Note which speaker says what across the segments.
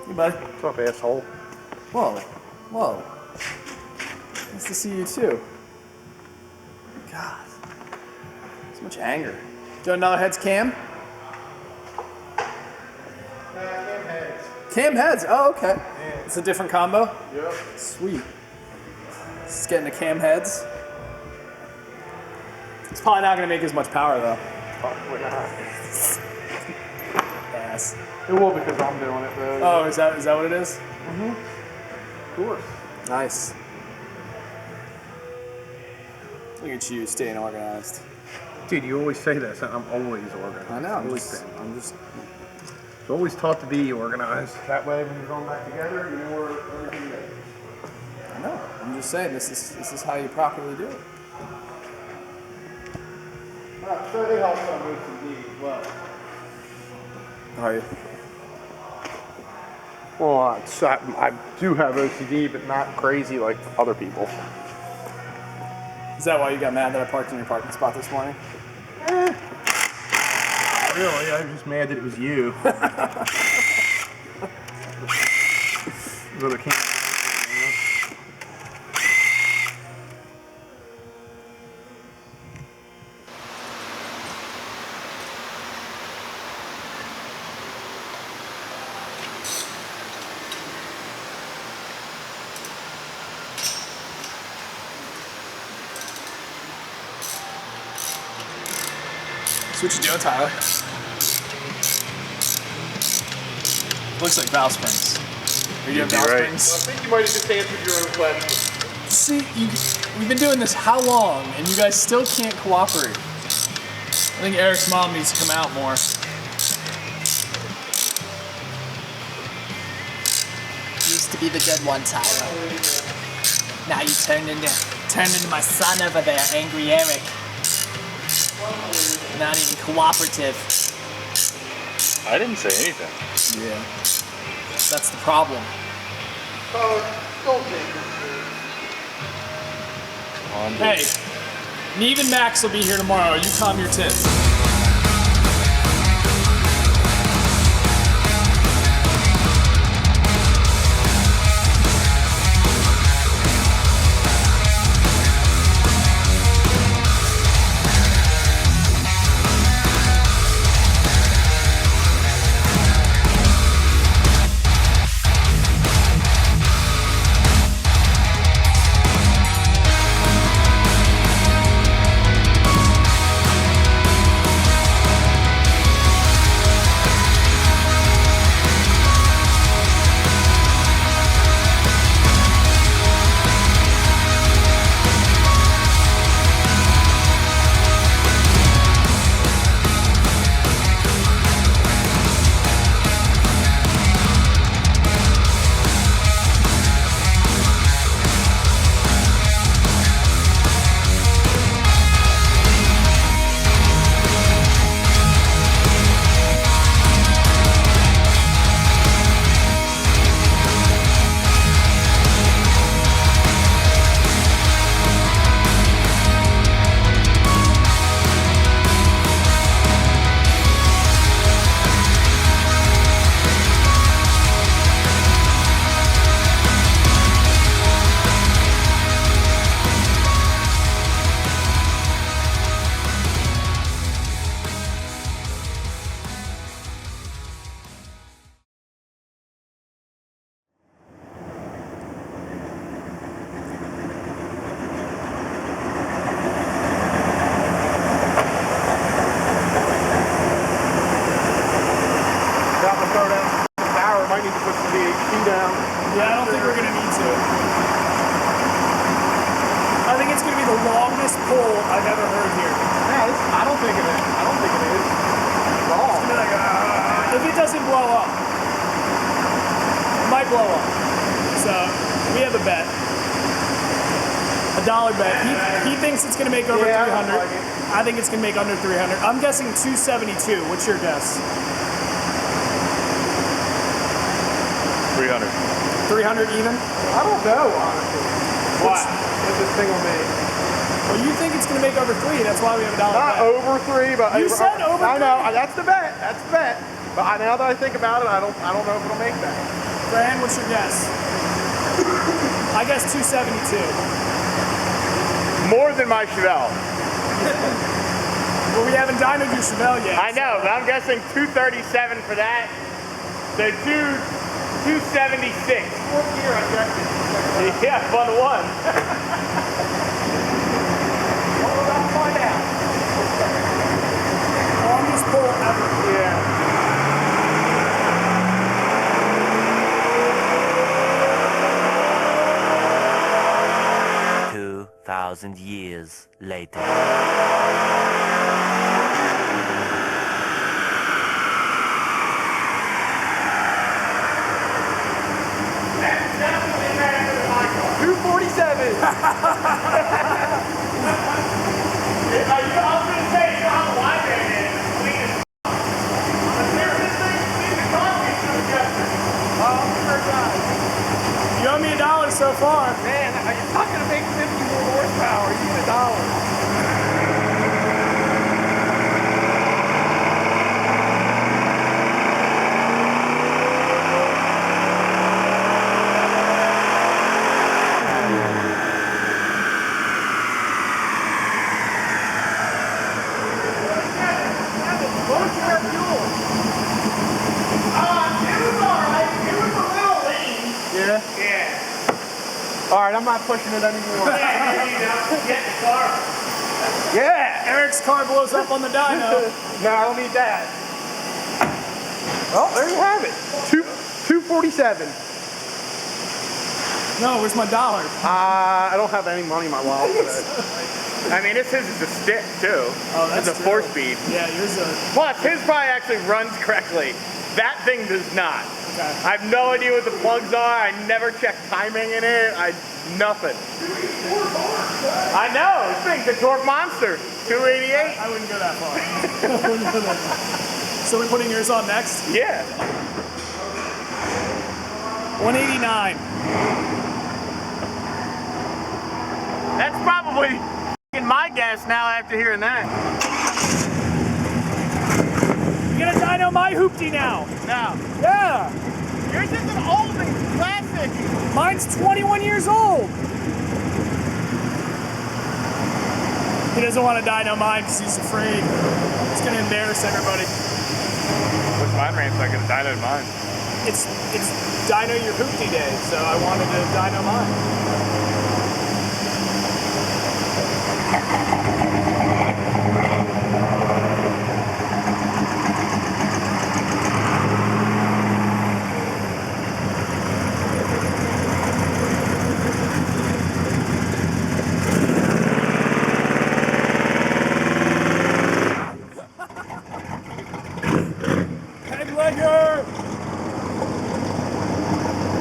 Speaker 1: Hey, buddy.
Speaker 2: What's up, asshole?
Speaker 1: Whoa. Whoa. Nice to see you, too. God. So much anger. Do another heads cam?
Speaker 2: Cam heads.
Speaker 1: Cam heads? Oh, okay.
Speaker 2: Yeah.
Speaker 1: It's a different combo?
Speaker 2: Yep.
Speaker 1: Sweet. Just getting the cam heads. It's probably not going to make as much power, though.
Speaker 2: Probably not.
Speaker 1: Ass.
Speaker 2: It will because I'm doing it, though.
Speaker 1: Oh, is that what it is?
Speaker 2: Mm-hmm. Of course.
Speaker 1: Nice. Look at you staying organized.
Speaker 2: Dude, you always say this, and I'm always organized.
Speaker 1: I know. I'm
Speaker 2: Always
Speaker 1: just.
Speaker 2: been. It's always taught to be organized. That way, when you're going back together, you know where everything is.
Speaker 1: I know. I'm just saying this is how you properly do it.
Speaker 2: So they help some OCD as well.
Speaker 1: Are you?
Speaker 2: Well, I do have OCD, but not crazy like other people.
Speaker 1: Is that why you got mad that I parked in your parking spot this morning?
Speaker 2: Really, I was just mad that it was you. But I can't.
Speaker 1: So what you doing, Tyler? Looks like valve springs. Are you doing valve springs?
Speaker 2: I think you might have just answered your own question.
Speaker 1: See, we've been doing this how long, and you guys still can't cooperate. I think Eric's mom needs to come out more.
Speaker 3: Used to be the good one, Tyler. Now you turned into my son over there, Angry Eric. Not even cooperative.
Speaker 4: I didn't say anything.
Speaker 1: Yeah. That's the problem.
Speaker 2: Don't take
Speaker 1: Hey, Neve and Max will be here tomorrow. You calm your tits.
Speaker 2: Might need to put some VHP down.
Speaker 1: Yeah, I don't think we're going to need to. I think it's going to be the longest pull I've ever heard here.
Speaker 2: Yeah, I don't think it is. I don't think it is. At all.
Speaker 1: It's gonna be like, if it doesn't blow up, it might blow up. So, we have a bet. $1 bet. He thinks it's going to make over 300. I think it's going to make under 300. I'm guessing 272. What's your guess?
Speaker 4: 300.
Speaker 1: 300 even?
Speaker 2: I don't know, honestly.
Speaker 1: Why?
Speaker 2: What this thing will make.
Speaker 1: Well, you think it's going to make over 3. That's why we have $1
Speaker 2: Not
Speaker 1: bet.
Speaker 2: over 3, but
Speaker 1: You said over
Speaker 2: I know.
Speaker 1: 3.
Speaker 2: That's the bet. That's the bet. But now that I think about it, I don't know if it'll make that.
Speaker 1: Fran, what's your guess? I guess 272.
Speaker 2: More than my Chevelle.
Speaker 1: Well, we haven't dynoed your Chevelle yet.
Speaker 2: I know, but I'm guessing 237 for that. So 276. Fourth year I guessed it. Yeah, fun one. Well, we're about to find out.
Speaker 1: Longest pull ever.
Speaker 2: Yeah.
Speaker 5: 2,000 years later.
Speaker 1: You owe me $1 so far.
Speaker 2: Man, you're not going to make 50 more horsepower. You need $1. All right, I'm not pushing it anymore. Yeah,
Speaker 1: Eric's car blows up on the dyno.
Speaker 2: no, I don't need that. Well, there you have it. 247.
Speaker 1: No, where's my dollar?
Speaker 2: I don't have any money in my wallet today. I mean, his is a stick too.
Speaker 1: Oh, that's
Speaker 2: it's a
Speaker 1: true.
Speaker 2: 4-speed.
Speaker 1: Yeah, yours a...
Speaker 2: Plus, his probably actually runs correctly. That thing does not.
Speaker 1: Okay.
Speaker 2: I have no idea what the plugs are. I never check timing in it. Nothing. I know. This thing's a torque monster. 288.
Speaker 1: I wouldn't go that far. I wouldn't go that far. So we're putting yours on next?
Speaker 2: Yeah.
Speaker 1: 189.
Speaker 2: That's probably my guess now after hearing that.
Speaker 1: You gonna dyno my hoopty now?
Speaker 2: No.
Speaker 1: Yeah.
Speaker 2: Yours is an old and classic.
Speaker 1: Mine's 21 years old. He doesn't want to dyno mine because he's afraid. It's gonna embarrass everybody.
Speaker 4: What's mine range? I could have dynoed mine.
Speaker 1: It's dyno your hoopty day, so I wanted to dyno mine.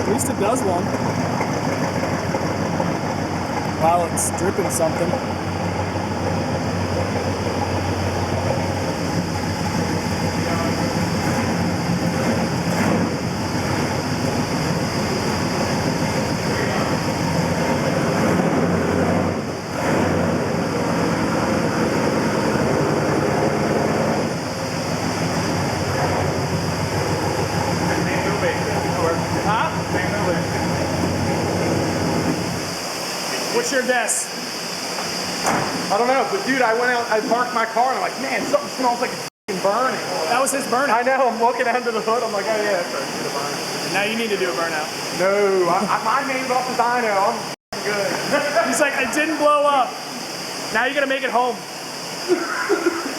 Speaker 1: At least it does one. While it's dripping something. What's your guess?
Speaker 2: I don't know, but dude, I went out, I parked my car, and I'm like, man, something smells like it's f***ing burning.
Speaker 1: That was his burnout.
Speaker 2: I know, I'm looking under the hood, I'm like, oh yeah, that's right, a burnout.
Speaker 1: Now you need to do a burnout.
Speaker 2: No, mine named off the dyno, I'm good.
Speaker 1: He's like, it didn't blow up. Now you gotta make it home.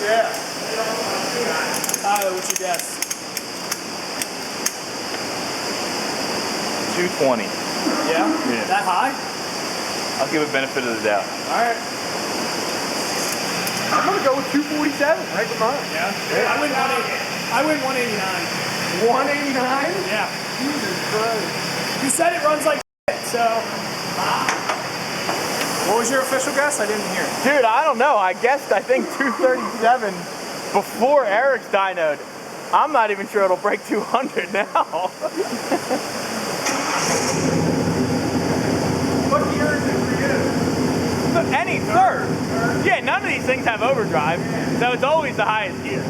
Speaker 2: Yeah.
Speaker 1: Tyler, what's your guess?
Speaker 4: 220.
Speaker 1: Yeah?
Speaker 4: Yeah.
Speaker 1: That high?
Speaker 4: I'll give it benefit of the doubt.
Speaker 2: Alright. I'm gonna go with 247, right with mine.
Speaker 1: Yeah. I went 189.
Speaker 2: 189?
Speaker 1: Yeah.
Speaker 2: Jesus Christ.
Speaker 1: You said it runs like shit, so. What was your official guess? I didn't hear it.
Speaker 2: Dude, I don't know. I guessed, I think 237 before Eric's dynoed. I'm not even sure it'll break 200 now. What gear is it for you? Any third. Yeah, none of these things have overdrive, so it's always the highest gear.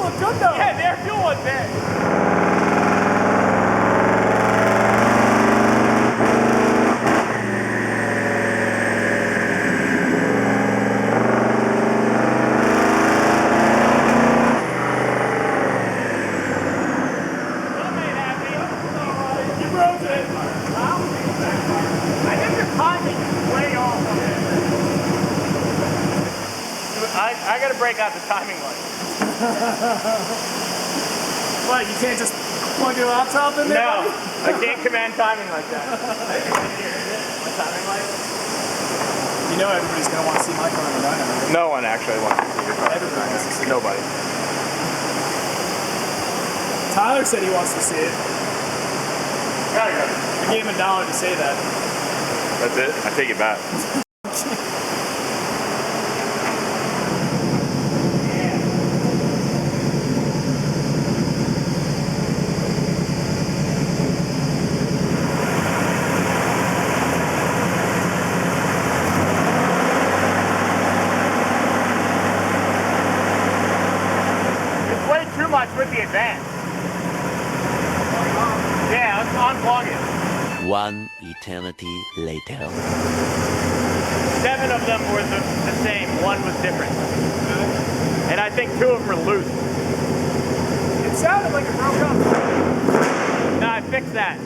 Speaker 1: look good though.
Speaker 2: Yeah, the air fuel was bad.
Speaker 1: You broke it.
Speaker 2: I think your timing is way off. I gotta break out the timing light.
Speaker 1: What, you can't just plug your laptop in there?
Speaker 2: No,
Speaker 1: buddy?
Speaker 2: I can't command timing like that. My timing light?
Speaker 1: You know everybody's gonna want to see my car in the dyno, right?
Speaker 2: No one actually wants to see your car.
Speaker 1: Everybody wants to see it.
Speaker 2: Nobody.
Speaker 1: Tyler said he wants to see it.
Speaker 2: Gotta go.
Speaker 1: I gave him $1 to say that.
Speaker 4: That's it? I take it back.
Speaker 2: It's way too much with the advance. Yeah, let's unplug it.
Speaker 5: One eternity later.
Speaker 2: 7 of them were the same. 1 was different. And I think 2 of them were loose.
Speaker 1: It sounded like it broke up.
Speaker 2: No, I fixed that.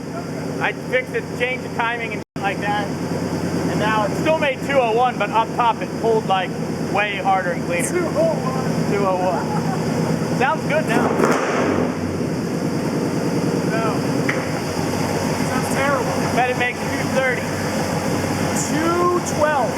Speaker 2: I fixed it, changed the timing and like that. And now it still made 201, but up top it pulled like way harder and cleaner. 201. Sounds good now.
Speaker 1: No. Sounds terrible.
Speaker 2: Bet it makes 230.
Speaker 1: 212.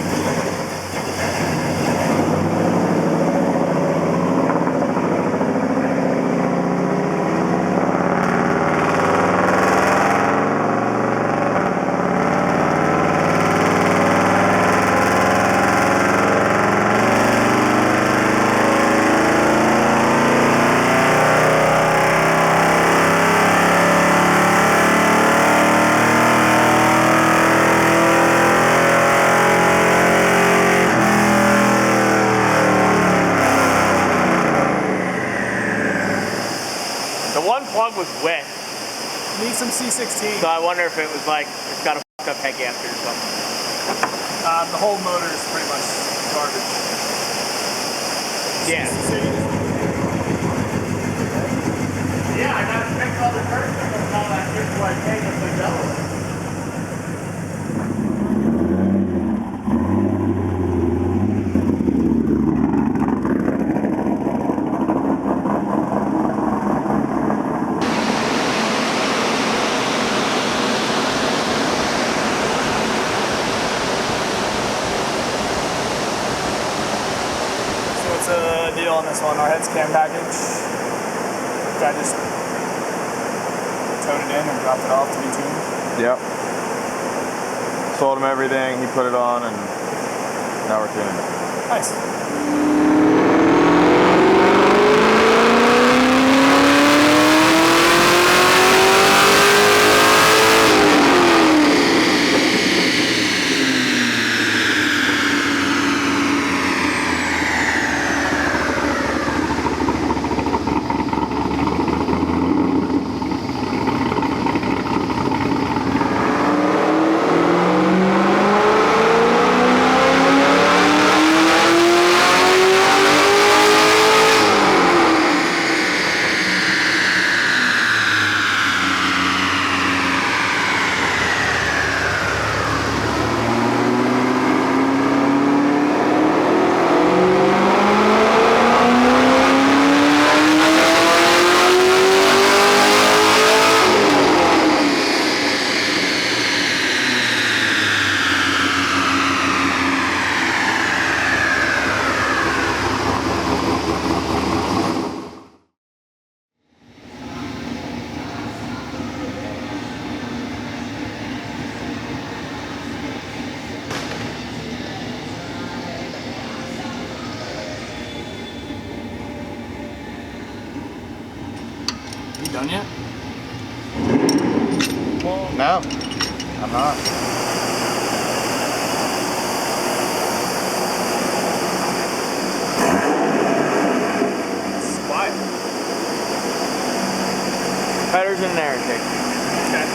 Speaker 2: The one plug was wet,
Speaker 1: Need some C16.
Speaker 2: so I wonder if it was like, it's got a fucked up head gasket or something.
Speaker 1: The whole motor is pretty much garbage.
Speaker 2: Yeah. Yeah, I gotta fix all the curtains and all that shit before I take it to Delaware.
Speaker 1: So what's the deal on this one? Our heads cam package. I just towed it in and dropped it off to be tuned.
Speaker 4: Yep. Sold him everything, he put it on, and now we're tuning it.
Speaker 1: Nice. You done yet?
Speaker 4: No, I'm not.
Speaker 1: It's quiet.
Speaker 2: Headers and an air intake.
Speaker 1: Okay.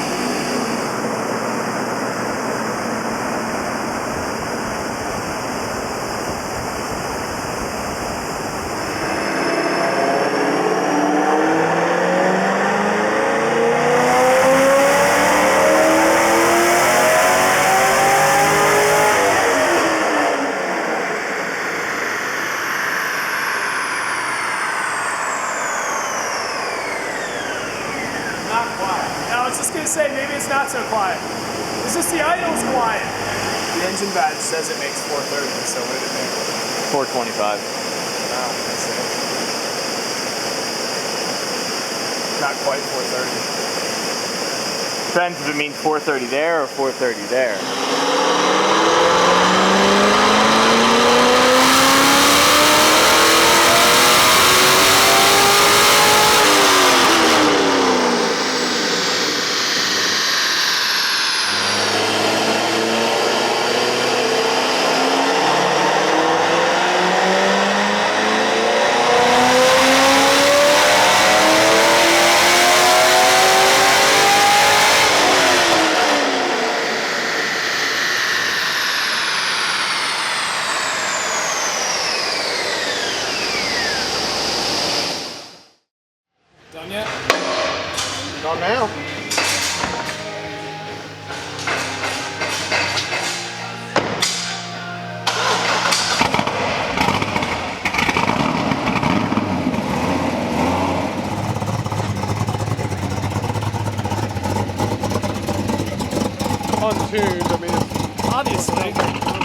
Speaker 2: Not quiet.
Speaker 1: I was just gonna say, maybe it's not so quiet. It's just the idle's quiet. The engine badge says it makes 430, so what did it make?
Speaker 4: 425.
Speaker 1: Wow, I see. Not quite 430.
Speaker 2: Depends if it means 430 there or 430 there.
Speaker 1: Done yet?
Speaker 4: Not now. Untuned, I mean,
Speaker 1: Obviously.